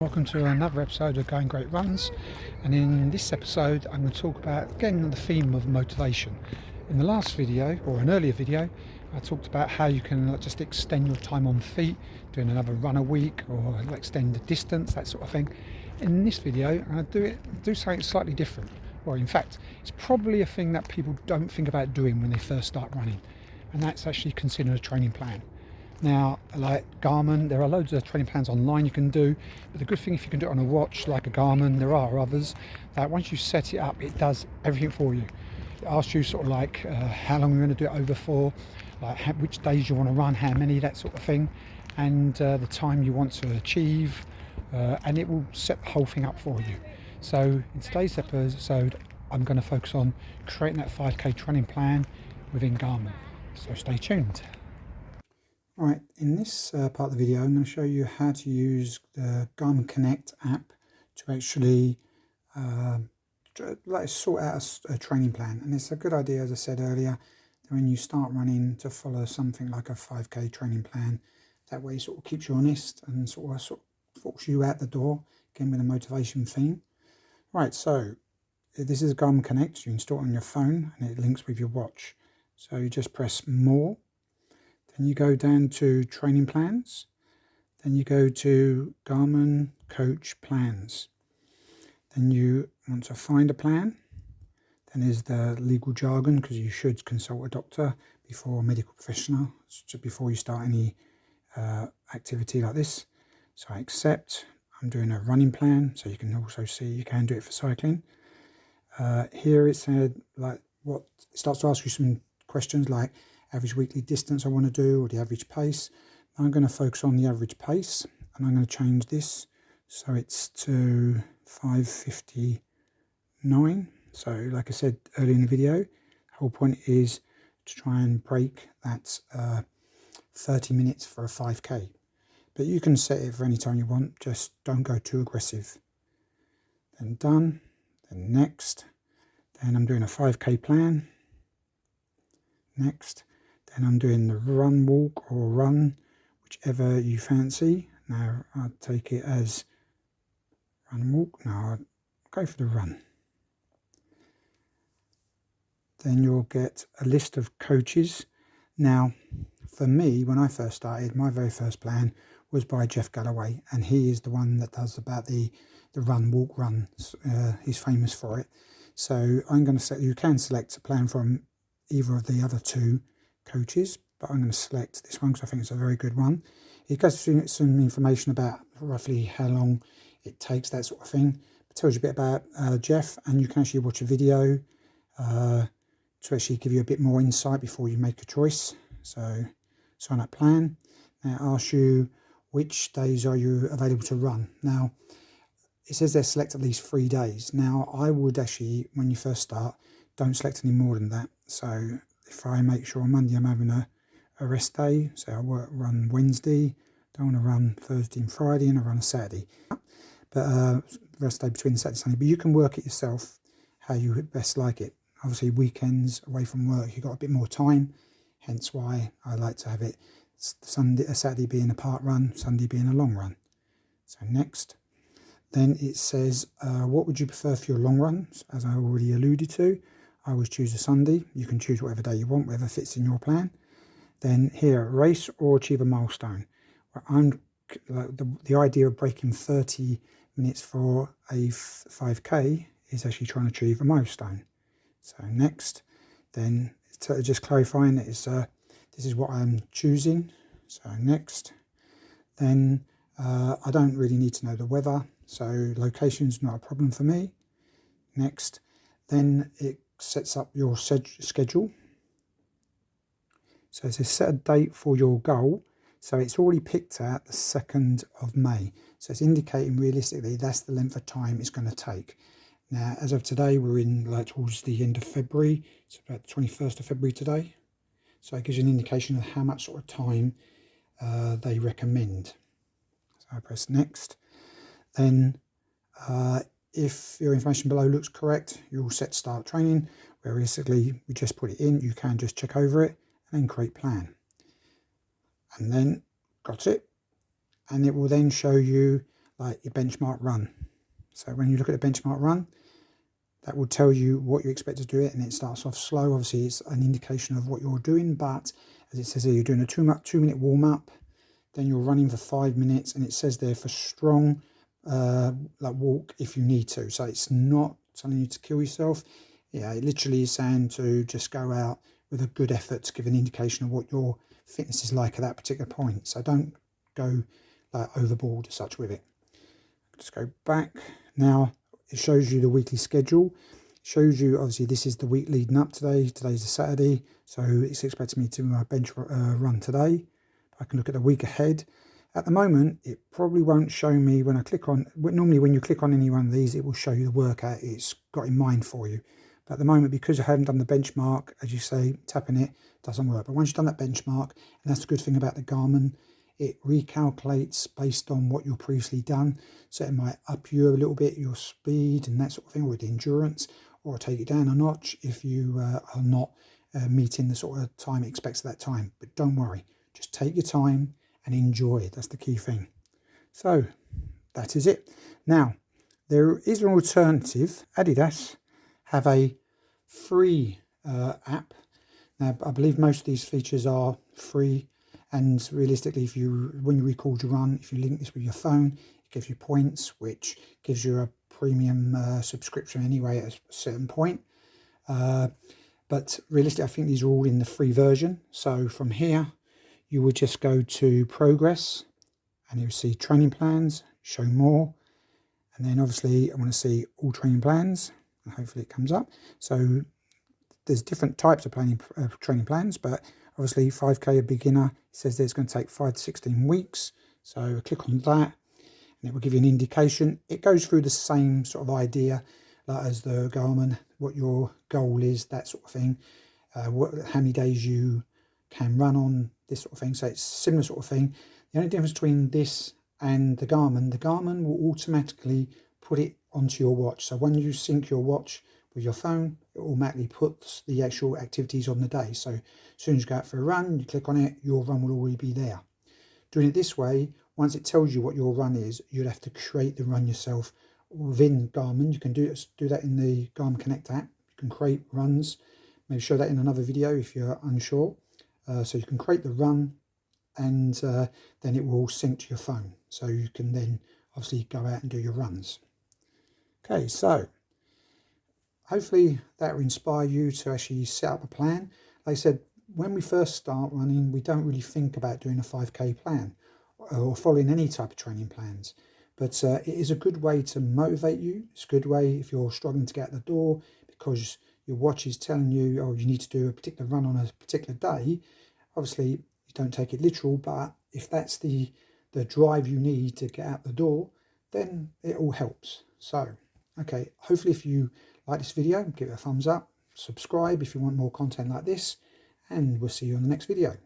Welcome to another episode of Going Great Runs, and in this episode I'm going to talk about again the theme of motivation. In the last video, or an earlier video, I talked about how you can just extend your time on feet, doing another run a week, or extend the distance, that sort of thing. In this video I do something slightly different. Well, in fact, it's probably a thing that people don't think about doing when they first start running, and that's actually consider a training plan. Now, like Garmin, there are loads of training plans online you can do, but the good thing, if you can do it on a watch like a Garmin, there are others that once you set it up, it does everything for you. It asks you sort of like how long you're going to do it over for, like which days you want to run, how many, that sort of thing, and the time you want to achieve, and it will set the whole thing up for you. So in today's episode, I'm going to focus on creating that 5k training plan within Garmin. So stay tuned. Right, in this part of the video I'm going to show you how to use the Garmin Connect app to actually sort out a training plan. And it's a good idea, as I said earlier, that when you start running, to follow something like a 5k training plan. That way it sort of keeps you honest and sort of forks you out the door, again with a motivation theme. Right, so this is Garmin Connect. You install it on your phone and it links with your watch. So you just press More. Then you go down to Training Plans. Then you go to Garmin Coach Plans. Then you want to find a plan. Then there's the legal jargon, because you should consult a doctor before a medical professional, before you start any activity like this. So I accept. I'm doing a running plan, so you can also see you can do it for cycling. Here it said it starts to ask you some questions like average weekly distance I want to do, or the average pace. I'm going to focus on the average pace, and I'm going to change this so it's to 5:59. So like I said earlier in the video, the whole point is to try and break that 30 minutes for a 5k. But you can set it for any time you want, just don't go too aggressive. Then done, then next. Then I'm doing a 5k plan. Next. Then I'm doing the run, walk or run, whichever you fancy. Now I'll take it as run, walk. Now I'll go for the run. Then you'll get a list of coaches. Now for me, when I first started, my very first plan was by Jeff Galloway, and he is the one that does about the run, walk, run. He's famous for it. So I'm going to say you can select a plan from either of the other two coaches, but I'm going to select this one because I think it's a very good one. It goes through some information about roughly how long it takes, that sort of thing. It tells you a bit about Jeff, and you can actually watch a video to actually give you a bit more insight before you make a choice. So sign up plan. Now it asks you which days are you available to run. Now it says there select at least 3 days. Now I would actually, when you first start, don't select any more than that. So if I make sure on Monday I'm having a rest day, so I run Wednesday, don't want to run Thursday and Friday, and I run a Saturday. But rest day between Saturday and Sunday. But you can work it yourself how you best like it. Obviously weekends away from work, you've got a bit more time, hence why I like to have it Saturday being a part run, Sunday being a long run. So next. Then it says, what would you prefer for your long runs? As I already alluded to, I always choose a Sunday. You can choose whatever day you want, whatever fits in your plan. Then here, race or achieve a milestone. Well, the idea of breaking 30 minutes for a 5k is actually trying to achieve a milestone. So next, then just clarifying that this is what I'm choosing. So next, then I don't really need to know the weather, so location's not a problem for me. Next, then it sets up your schedule. So it says set a date for your goal. So it's already picked out the 2nd of May. So it's indicating realistically that's the length of time it's going to take. Now, as of today, we're in towards the end of February. It's about the 21st of February today. So it gives you an indication of how much sort of time they recommend. So I press next. Then if your information below looks correct, you're all set to start training, where basically we just put it in. You can just check over it and then create plan. And then got it. And it will then show you like your benchmark run. So when you look at the benchmark run, that will tell you what you expect to do it, and it starts off slow. Obviously, it's an indication of what you're doing, but as it says here, you're doing a 2-minute warm-up, then you're running for 5 minutes, and it says there for strong, like walk if you need to. So it's not telling you to kill yourself. Yeah, it literally is saying to just go out with a good effort to give an indication of what your fitness is like at that particular point. So don't go like overboard as such with it. Just go back. Now it shows you the weekly schedule. It shows you, obviously, this is the week leading up today. Today's a Saturday, so it's expecting me to bench run today. I can look at the week ahead. At the moment, it probably won't show me when I click on, normally when you click on any one of these, it will show you the workout it's got in mind for you. But at the moment, because I haven't done the benchmark, as you say, tapping it doesn't work. But once you've done that benchmark, and that's the good thing about the Garmin, it recalculates based on what you've previously done. So it might up you a little bit, your speed and that sort of thing, with endurance, or take it down a notch if you are not meeting the sort of time it expects at that time. But don't worry, just take your time and enjoy it. That's the key thing. So that is it. Now, there is an alternative. Adidas have a free app. Now, I believe most of these features are free, and realistically, when you record your run, if you link this with your phone, it gives you points, which gives you a premium subscription anyway at a certain point. But realistically, I think these are all in the free version. So from here, you would just go to progress, and you'll see training plans, show more, and then obviously I want to see all training plans, and hopefully it comes up. So there's different types of training plans, but obviously 5k a beginner, it says that it's going to take 5 to 16 weeks. So click on that, and it will give you an indication. It goes through the same sort of idea as the Garmin, what your goal is, that sort of thing, how many days you can run on, this sort of thing. So it's similar sort of thing. The only difference between this and the Garmin will automatically put it onto your watch. So when you sync your watch with your phone, it automatically puts the actual activities on the day. So as soon as you go out for a run, you click on it, your run will already be there. Doing it this way, once it tells you what your run is, you'll have to create the run yourself within Garmin. You can do that in the Garmin Connect app. You can create runs. Maybe show that in another video if you're unsure. So you can create the run, and then it will sync to your phone. So you can then obviously go out and do your runs. Okay, so hopefully that will inspire you to actually set up a plan. Like I said, when we first start running, we don't really think about doing a 5k plan or following any type of training plans. But it is a good way to motivate you. It's a good way if you're struggling to get out the door because your watch is telling you, oh, you need to do a particular run on a particular day. Obviously, you don't take it literal, but if that's the drive you need to get out the door, then it all helps. So, okay, hopefully if you like this video, give it a thumbs up, subscribe if you want more content like this, and we'll see you on the next video.